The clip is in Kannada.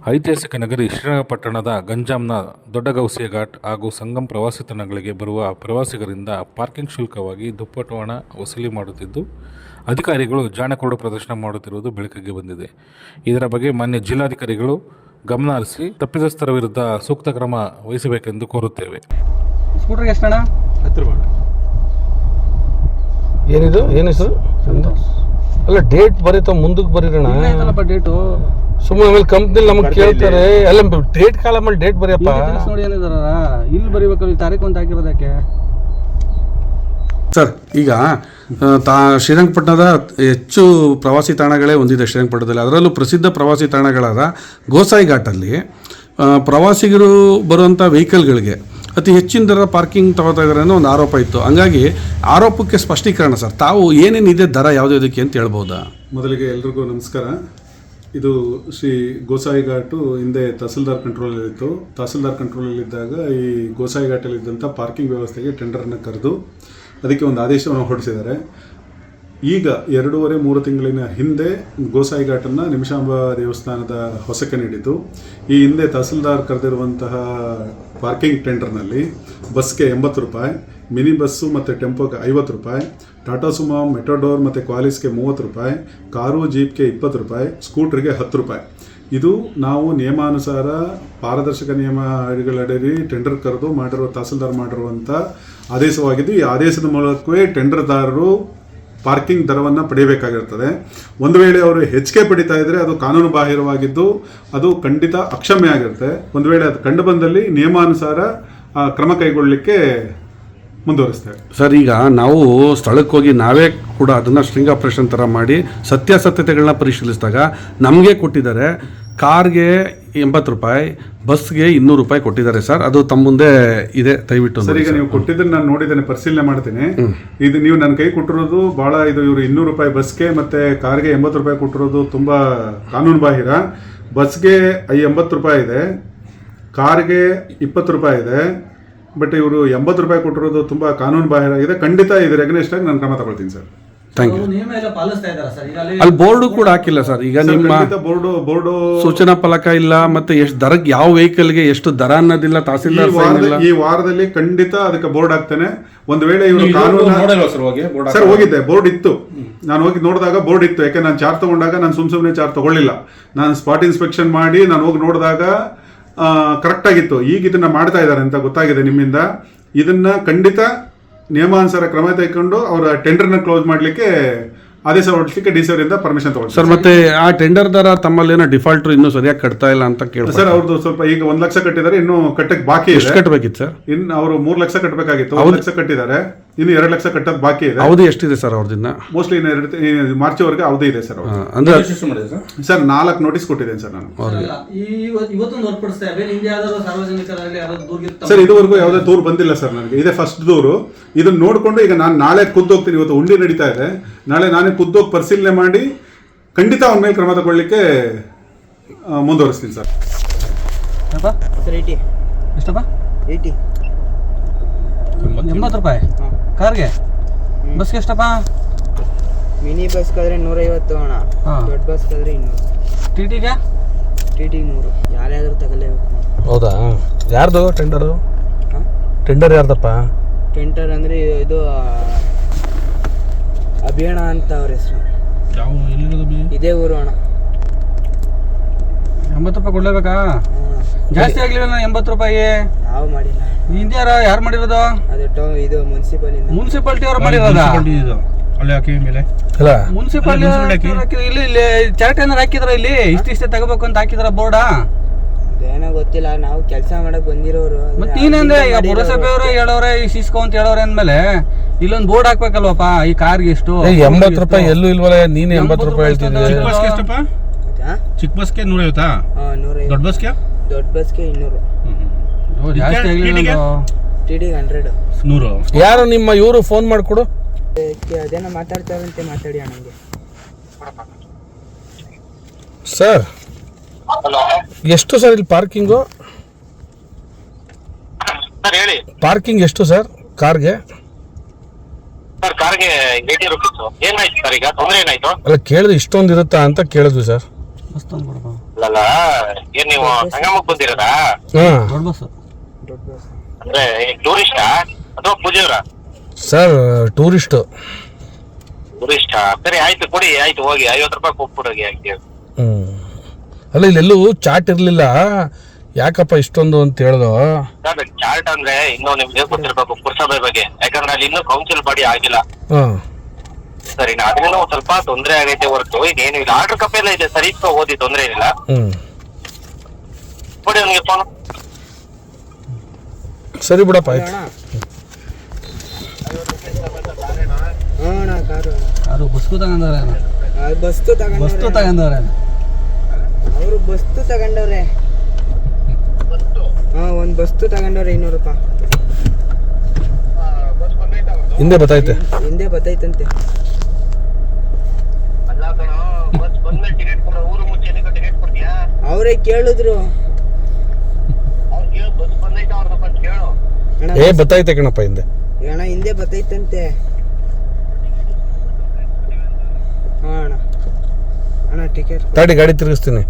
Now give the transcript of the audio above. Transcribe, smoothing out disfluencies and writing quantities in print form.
ಐತಿಹಾಸಿಕ ನಗರಿ ಶ್ರೀರಂಗಪಟ್ಟಣದ ಗಂಜಾಂನ ದೊಡ್ಡಗೌಸಿಯ ಘಾಟ್ ಹಾಗೂ ಸಂಗಮ್ ಪ್ರವಾಸಿ ತಾಣಗಳಿಗೆ ಬರುವ ಪ್ರವಾಸಿಗರಿಂದ ಪಾರ್ಕಿಂಗ್ ಶುಲ್ಕವಾಗಿ ದುಪ್ಪಟ್ಟು ಹಣ ವಸೂಲಿ ಮಾಡುತ್ತಿದ್ದು, ಅಧಿಕಾರಿಗಳು ಜಾಣಕುರುಡು ಪ್ರದರ್ಶನ ಮಾಡುತ್ತಿರುವುದು ಬೆಳಕಿಗೆ ಬಂದಿದೆ. ಇದರ ಬಗ್ಗೆ ಮಾನ್ಯ ಜಿಲ್ಲಾಧಿಕಾರಿಗಳು ಗಮನ ಹರಿಸಿ ತಪ್ಪಿತಸ್ಥರ ವಿರುದ್ಧ ಸೂಕ್ತ ಕ್ರಮ ವಹಿಸಬೇಕೆಂದು ಕೋರುತ್ತೇವೆ. ಸ್ಕೂಟರ್ಗೆ ಎಷ್ಟಣ್ಣ? 10 ರೂಪಾಯಿ. ಏನಿದು ಏನು ಹೆಸರು? ಅಲ್ಲ ಡೇಟ್ ಬರೀತಾವ ಮುಂದಕ್ಕೆ ಬರೀರಣ. ಡೇಟು ಸುಮ್ಮನೆ ಆಮೇಲೆ ಕಂಪ್ನಿಲಿ ನಮಗೆ ಕೇಳ್ತಾರೆ. ಅಲ್ಲ ಡೇಟ್ ಕಾಲ ಮೇಲೆ ಡೇಟ್ ಬರೆಯಪ್ಪ. ನೋಡಿ ಏನಿದಾರ ಇಲ್ಲಿ ಬರೀಬೇಕಲ್ಲ, ತಾರೀಕು ಅಂತ ಹಾಕಿರೋದಕ್ಕೆ. ಸರ್, ಈಗ ಶ್ರೀರಂಗಪಟ್ಟಣದ ಹೆಚ್ಚು ಪ್ರವಾಸಿ ತಾಣಗಳೇ ಹೊಂದಿದೆ ಶ್ರೀರಂಗಪಟ್ಟಣದಲ್ಲಿ. ಅದರಲ್ಲೂ ಪ್ರಸಿದ್ಧ ಪ್ರವಾಸಿ ತಾಣಗಳಾದ ಗೋಸಾಯಿ ಘಾಟಲ್ಲಿ ಪ್ರವಾಸಿಗರು ಬರುವಂಥ ವೆಹಿಕಲ್ಗಳಿಗೆ ಅತಿ ಹೆಚ್ಚಿನ ದರ ಪಾರ್ಕಿಂಗ್ ತಗೋತಾ ಇದ್ದಾರೆ ಅನ್ನೋ ಒಂದು ಆರೋಪ ಇತ್ತು. ಹಂಗಾಗಿ ಆರೋಪಕ್ಕೆ ಸ್ಪಷ್ಟೀಕರಣ ಸರ್, ತಾವು ಏನೇನಿದೆ ದರ ಯಾವುದಕ್ಕೆ ಅಂತ ಹೇಳ್ಬೋದಾ? ಮೊದಲಿಗೆ ಎಲ್ರಿಗೂ ನಮಸ್ಕಾರ. ಇದು ಶ್ರೀ ಗೋಸಾಯಿ ಘಾಟು ಹಿಂದೆ ತಹಸೀಲ್ದಾರ್ ಕಂಟ್ರೋಲಲ್ಲಿತ್ತು. ತಹಸೀಲ್ದಾರ್ ಕಂಟ್ರೋಲಲ್ಲಿದ್ದಾಗ ಈ ಗೋಸಾಯಿ ಘಾಟಲ್ಲಿದ್ದಂಥ ಪಾರ್ಕಿಂಗ್ ವ್ಯವಸ್ಥೆಗೆ ಟೆಂಡರನ್ನು ಕರೆದು ಅದಕ್ಕೆ ಒಂದು ಆದೇಶವನ್ನು ಹೊರಡಿಸಿದ್ದಾರೆ. ಈಗ 2.5-3 ತಿಂಗಳಿನ ಹಿಂದೆ ಗೋಸಾಯಿ ಘಾಟನ್ನು ನಿಮಿಷಾಂಬ ದೇವಸ್ಥಾನದ ಹೊಸಕ್ಕೆ ನೀಡಿದ್ದು. ಈ ಹಿಂದೆ ತಹಸೀಲ್ದಾರ್ ಕರೆದಿರುವಂತಹ ಪಾರ್ಕಿಂಗ್ ಟೆಂಡರ್ನಲ್ಲಿ ಬಸ್ಗೆ 80 ರೂಪಾಯಿ, ಮಿನಿ ಬಸ್ಸು ಮತ್ತು ಟೆಂಪೋಗೆ 50 ರೂಪಾಯಿ, ಟಾಟಾ ಸುಮೋ, ಮೆಟ್ರೋಡೋರ್ ಮತ್ತು ಕ್ವಾಲಿಸ್ಗೆ 30 ರೂಪಾಯಿ, ಕಾರು ಜೀಪ್ಗೆ 20 ರೂಪಾಯಿ, ಸ್ಕೂಟ್ರಿಗೆ 10 ರೂಪಾಯಿ. ಇದು ನಾವು ನಿಯಮಾನುಸಾರ ಪಾರದರ್ಶಕ ನಿಯಮಗಳಡಿ ಟೆಂಡರ್ ಕರೆದು ತಹಸೀಲ್ದಾರ್ ಮಾಡಿರುವಂಥ ಆದೇಶವಾಗಿದ್ದು, ಈ ಆದೇಶದ ಮೂಲಕವೇ ಟೆಂಡರ್ದಾರರು ಪಾರ್ಕಿಂಗ್ ದರವನ್ನು ಪಡೆಯಬೇಕಾಗಿರ್ತದೆ. ಒಂದು ವೇಳೆ ಅವರು ಹೆಚ್ಚಿಗೆ ಪಡಿತಾ ಇದ್ದರೆ ಅದು ಕಾನೂನು ಬಾಹಿರವಾಗಿದ್ದು ಅದು ಖಂಡಿತ ಅಕ್ಷಮ್ಯ ಆಗಿರುತ್ತೆ. ಒಂದು ವೇಳೆ ಅದು ಕಂಡು ಬಂದಲ್ಲಿ ನಿಯಮಾನುಸಾರ ಕ್ರಮ ಕೈಗೊಳ್ಳಲಿಕ್ಕೆ ಮುಂದುವರಿಸ್ತೇವೆ. ಸರ್, ಈಗ ನಾವು ಸ್ಥಳಕ್ಕೆ ಹೋಗಿ ನಾವೇ ಕೂಡ ಅದನ್ನು ಸ್ಟ್ರಿಂಗ್ ಆಪರೇಷನ್ ಥರ ಮಾಡಿ ಸತ್ಯಾಸತ್ಯತೆಗಳನ್ನ ಪರಿಶೀಲಿಸಿದಾಗ ನಮಗೆ ಕೊಟ್ಟಿದ್ದಾರೆ ಕಾರ್ಗೆ 80 ರೂಪಾಯಿ, ಬಸ್ಗೆ 200 ರೂಪಾಯಿ ಕೊಟ್ಟಿದ್ದಾರೆ ಸರ್. ಅದು ತಮ್ಮ ಮುಂದೆ ಇದೆ, ದಯವಿಟ್ಟು. ಸರ್, ಈಗ ನೀವು ಕೊಟ್ಟಿದ್ದನ್ನು ನಾನು ನೋಡಿದ್ದೇನೆ, ಪರಿಶೀಲನೆ ಮಾಡ್ತೀನಿ. ಇದು ನೀವು ನನ್ನ ಕೈ ಕೊಟ್ಟಿರೋದು ಭಾಳ ಇದು ಇವರು 200 ರೂಪಾಯಿ ಬಸ್ಗೆ ಮತ್ತು ಕಾರ್ಗೆ 80 ರೂಪಾಯಿ ಕೊಟ್ಟಿರೋದು ತುಂಬ ಕಾನೂನು ಬಾಹಿರ. ಬಸ್ಗೆ 80 ರೂಪಾಯಿ ಇದೆ, ಕಾರ್ಗೆ 20 ರೂಪಾಯಿ ಇದೆ. ಬಟ್ ಇವರು 80 ರೂಪಾಯಿ ಕೊಟ್ಟಿರೋದು ತುಂಬ ಕಾನೂನು ಬಾಹಿರ ಇದೆ. ಖಂಡಿತ ಇದರ ಅಗೇನ್ಸ್ಟ್ ಆಗಿ ನಾನು ಕ್ರಮ ತಗೊಳ್ತೀನಿ ಸರ್. Thank you. ಅಲ್ಲಿ ಬೋರ್ಡು ಕೂಡ ಹಾಕಿಲ್ಲ ಸರ್. ಈಗ ನಿಮ್ಮ ಬೋರ್ಡು ಸೂಚನಾ ಫಲಕ ಇಲ್ಲ, ಮತ್ತೆ ಎಷ್ಟು ದರಕ್ಕೆ ಯಾವ ವೆಹಿಕಲ್ಗೆ ಎಷ್ಟು ದರ ಅನ್ನೋದಿಲ್ಲ. ತಹಸೀಲ್ದಾರ್ ಈ ವಾರದಲ್ಲಿ ಖಂಡಿತ ಅದಕ್ಕೆ ಬೋರ್ಡ್ ಹಾಕ್ತೇನೆ. ಒಂದು ವೇಳೆ ಇವರು ಕಾನೂನು ಸರ್ ಹೋಗಿದ್ದೆ, ಬೋರ್ಡ್ ಇತ್ತು. ನಾನು ಹೋಗಿ ನೋಡಿದಾಗ ಬೋರ್ಡ್ ಇತ್ತು. ಯಾಕೆ ನಾನು ಚಾರ್ಜ್ ತಗೊಂಡಾಗ ನಾನು ಸುಮ್ಮನೆ ಚಾರ್ಜ್ ತಗೊಳ್ಳಿಲ್ಲ. ನಾನು ಸ್ಪಾಟ್ ಇನ್ಸ್ಪೆಕ್ಷನ್ ಮಾಡಿ ನಾನು ಹೋಗಿ ನೋಡಿದಾಗ ಕರೆಕ್ಟ್ ಆಗಿತ್ತು. ಈಗ ಇದನ್ನ ಮಾಡ್ತಾ ಇದ್ದಾರೆ ಅಂತ ಗೊತ್ತಾಗಿದೆ ನಿಮ್ಮಿಂದ. ಇದನ್ನ ಖಂಡಿತ ನಿಯಮಾನುಸಾರ ಕ್ರಮ ತೆಗೆದುಕೊಂಡು ಅವರ ಟೆಂಡರ್ನ ಕ್ಲೋಸ್ ಮಾಡಲಿಕ್ಕೆ ಆದೇಶ ಹೊರಡಿಸಲಿಕ್ಕೆ ಡಿ ಸಿ ಅವರಿಂದ ಪರ್ಮಿಷನ್ ತಗೊಳ್ಳಿ ಸರ್. ಮತ್ತೆ ಆ ಟೆಂಡರ್ ದರ ತಮ್ಮಲ್ಲಿ ಏನೋ ಡಿಫಾಲ್ಟರ್ ಇನ್ನೂ ಸರಿಯಾಗಿ ಕಟ್ತಾ ಇಲ್ಲ ಅಂತ ಕೇಳಿ ಸರ್. ಅವ್ರದ್ದು ಸ್ವಲ್ಪ ಈಗ 1 ಲಕ್ಷ ಕಟ್ಟಿದ್ದಾರೆ, ಇನ್ನು ಕಟ್ಟಕ್ಕೆ ಬಾಕಿ ಇದೆ. ಎಷ್ಟು ಕಟ್ಟಬೇಕಿತ್ತು ಸರ್? ಇನ್ನು ಅವರು 3 ಲಕ್ಷ ಕಟ್ಟಬೇಕಾಗಿತ್ತು, 1 ಲಕ್ಷ ಕಟ್ಟಿದ್ದಾರೆ. ಇನ್ನು 2 ಲಕ್ಷ ಕಟ್ಟೋದು ಬಾಕಿ ಇದೆ. ಅವಧಿ ಎಷ್ಟಿದೆ ಸರ್ ಅವ್ರದಿನ್ನ? ಮೋಸ್ಟ್ಲಿ ಮಾರ್ಚ್ ವರೆಗೆ ಅವಧಿ ಇದೆ ಸರ್. ಅಂದ್ರೆ ಸರ್ 4 ನೋಟಿಸ್ ಕೊಟ್ಟಿದ್ದೇನೆ ಸರ್ ನಾನು. ಸರ್ ಇದುವರೆಗೂ ಯಾವುದೇ ದೂರು ಬಂದಿಲ್ಲ ಸರ್ ನನಗೆ. ಇದೇ ಫಸ್ಟ್ ದೂರು. ಇದನ್ನ ನೋಡಿಕೊಂಡು ಈಗ ನಾನು ನಾಳೆ ಖುದ್ದು ಹೋಗ್ತೀನಿ. ಇವತ್ತು ಉಂಡಿ ನಡೀತಾ ಇದೆ. ನಾಳೆ ನಾನೇ ಖುದ್ದೋಗಿ ಪರಿಶೀಲನೆ ಮಾಡಿ ಖಂಡಿತ ಅವನ ಮೇಲೆ ಕ್ರಮ ತಗೊಳ್ಳಿಕ್ಕೆ ಮುಂದುವರಿಸ್ತೀನಿ ಸರ್. ಎಷ್ಟಪ್ಪ? 80 ರೂಪಾಯಿ ಕಾರ್ಗೆ. ಬಸ್ಗೆ ಎಷ್ಟಪ್ಪ? ಮಿನಿ ಬಸ್ ಕಾದ್ರೆ 150 ಅಣ್ಣ, ದೊಡ್ಡ ಬಸ್ ಕಾದ್ರೆ 200. ಟಿಟಿಗೆ 100. ಯಾರ್ಯಾದ್ರೂ ತಗೊಳ್ಳೇಬೇಕು. ಹೌದಾ? ಯಾರ್ದು ಟೆಂಡರು? ಟೆಂಡರ್ ಯಾರ್ದಪ್ಪ? ಟೆಂಡರ್ ಅಂದ್ರೆ ಇದು ಅಭಿಯಣ ಅಂತ ಅವ್ರ ಹೆಸರು. ಇದೇ ಊರು ಅಣ್ಣ. 80 ರೂಪಾಯಿ ಕೊಡ್ಲೇಬೇಕಾ? ಜಾಸ್ತಿ ಆಗ್ಲಿಲ್ಲ 80 ರೂಪಾಯಿ. ನಾವು ಮಾಡಿಲ್ಲ. ಹಿಂದ್ಯಾರ ಯಾರು ಮಾಡಿರೋದು? ಅದು ಇದು ಮುನ್ಸಿಪಾಲಿಟಿ ಅವ್ರು ಮಾಡಿರೋದ? ಮುನ್ಸಿಪಾಲಿಟಿ ಇಲ್ಲಿ ಚಾರ್ಟ್ ಏನಾರು ಹಾಕಿದ್ರ? ಇಲ್ಲಿ ಇಷ್ಟೇ ತಗೋಬೇಕು ಅಂತ ಹಾಕಿದ್ರ ಬೋರ್ಡ? ಏನೋ ಗೊತ್ತಿಲ್ಲ, ನಾವು ಕೆಲಸ ಮಾಡಕ್ ಬಂದಿರೋರು. ಮತ್ತೆ ನೀನಂದ್ರೆ ಈಗ ಪುರಸಭೆಯವರು ಹೇಳೋರೆ ಇಸ್ಕೊ ಅಂತ ಹೇಳೋರೆ ಅಂದ್ಮೇಲೆ ಇಲ್ಲೊಂದು ಬೋರ್ಡ್ ಹಾಕ್ಬೇಕಲ್ವಪ್ಪ? ಈ ಕಾರ್ಗೆ ಎಷ್ಟು? 80 ರೂಪಾಯಿ ಎಲ್ಲೂ ಇಲ್ವಲ್ಲ. ನೀನು 80 ರೂಪಾಯಿ ಹೇಳ್ತಿದ್ದೆ. ಚಿಕ್ಕ ಬಸ್ಗೆ 150. ದೊಡ್ಡ ಬಸ್ಗೆ 200. ಜಾಸ್ತಿ ಆಗ್ಲಿಲ್ಲ. ಟಿಟಿಗೆ 100. ಯಾರು ನಿಮ್ಮ ಇವರು ಫೋನ್ ಮಾಡಿಕೊಡು. ಅದೇನೋ ಮಾತಾಡ್ತಾರಂತೆ, ಮಾತಾಡಿ ಅಣ್ಣಂಗೆ. ಸರ್ ಎಷ್ಟು ಸರ್ ಇಲ್ಲಿ ಪಾರ್ಕಿಂಗು? ಪಾರ್ಕಿಂಗ್ ಎಷ್ಟು ಸರ್ ಕಾರ್ಗೆ? ಸರ್ ಕಾರ್ಗೆ 80 ರೂಪೀಸ್. ಏನಾಯ್ತು ಸರ್? ಈಗ ತೊಂದರೆ ಏನಾಯ್ತು? ಅಲ್ಲ ಕೇಳಿದ್ರೆ ಇಷ್ಟೊಂದು ಇರುತ್ತಾ ಅಂತ ಕೇಳಿದ್ವಿ ಸರ್. ಮಸ್ತೊಂದು ಕೊಡಪ್ಪ. ಅಲ್ಲಲ್ಲ ಏನ್ ನೀವು ಸಂಗಮಕ್ಕೆ ಬಂದಿರೋದಾ? ಹಾಂ ದೊಡ್ಡ ಬಸ್. ದೊಡ್ಡ ಬಸ್. ಅಂದ್ರೆ ಟೂರಿಸ್ಟಾ ಅಥವಾ ಪೂಜೆಯವರ? Sir tourist. ಟೂರಿಸ್ಟಾ? ಸರಿ ಆಯ್ತು ಕೊಡಿ, ಆಯ್ತು ಹೋಗಿ 50 ರೂಪಾಯಿ ಕೊಟ್ಬಿಡೋಗಿ ಹಾಕಿ. ಅಲ್ಲ ಇಲ್ಲೆಲ್ಲೂ ಚಾಟ್ ಇರಲಿಲ್ಲ, ಯಾಕಪ್ಪ ಇಷ್ಟೊಂದು ಅಂತ ಹೇಳ್ದು. ಚಾರ್ಟ್ ಅಂದ್ರೆ ಇನ್ನೂ ನಿಮ್ಗೆ ಗೊತ್ತಿರ್ಬೇಕು ಪುರಸಭೆ ಬಗ್ಗೆ, ಯಾಕಂದ್ರೆ ಅಲ್ಲಿ ಇನ್ನೂ ಕೌನ್ಸಿಲ್ ಬಾಡಿ ಆಗಿಲ್ಲ. ಹಾಂ ಸರಿ ಅದರಿಂದ ಒಂದ್ ಸ್ವಲ್ಪ ತೊಂದರೆ ಆಗೈತೆ ಹೊರತು ಇದೇನು ಇಲ್ಲ. ಆರ್ಡರ್ ಕಾಪಿ ಎಲ್ಲ ಇದೆ, ಸರಿ ಓದಿ, ತೊಂದರೆ ಏನಿಲ್ಲ. ಕೊಡಿ ಅವ್ನಿಗೆ ಫೋನ್. ಸರಿ ಬಿಡಪ್ಪ ಆಯ್ತು. ಅಣ್ಣ ಕಾರು ಯಾರು ಬಸ್ಕು ತಗೊಂಡವ್ರೆ? ಬಸ್ತು ಬಸ್ತು ತಗೊಂಡವ್ರೆ. ತಗೊಂಡವ್ರೆ. ಅವರು ಬಸ್ತು ತಗೊಂಡವ್ರೆ. ಒಂದು ಬಸ್ತು ತಗೊಂಡವ್ರೆ 200 ರೂಪಾಯಿ. ಹಿಂದೆ ಬತ್ತೈತೆ. ಹಿಂದೆ ಬತ್ತೈತಂತೆ. ಅಲ್ಲ ಕಣೋ, ಬಸ್ ಬಂದ್ಮೇಲೆ ಟಿಕೆಟ್ ಕೊಡೋ, ಊರು ಮುಂಚೆ ಟಿಕೆಟ್ ಕೊಡ್ತೀಯಾ? ಅವರೇ ಕೇಳಿದ್ರು. ಅವ್ರು ಕೇಳು, ಬಸ್ ಬಂದೈತೆ ಅವ್ರದ್ದು ಫಸ್ಟ್ ಕೇಳು. ಅಣ್ಣ ಬತ್ತೈತೆ ಕಣಪ್ಪ ಹಿಂದೆ. ಅಣ್ಣ ಹಿಂದೆ ಬತ್ತೈತಂತೆ. ಅಣ್ಣ ಟಿಕೆಟ್ ತಾಡಿ ಗಾಡಿ ತಿರುಗಿಸ್ತೀನಿ.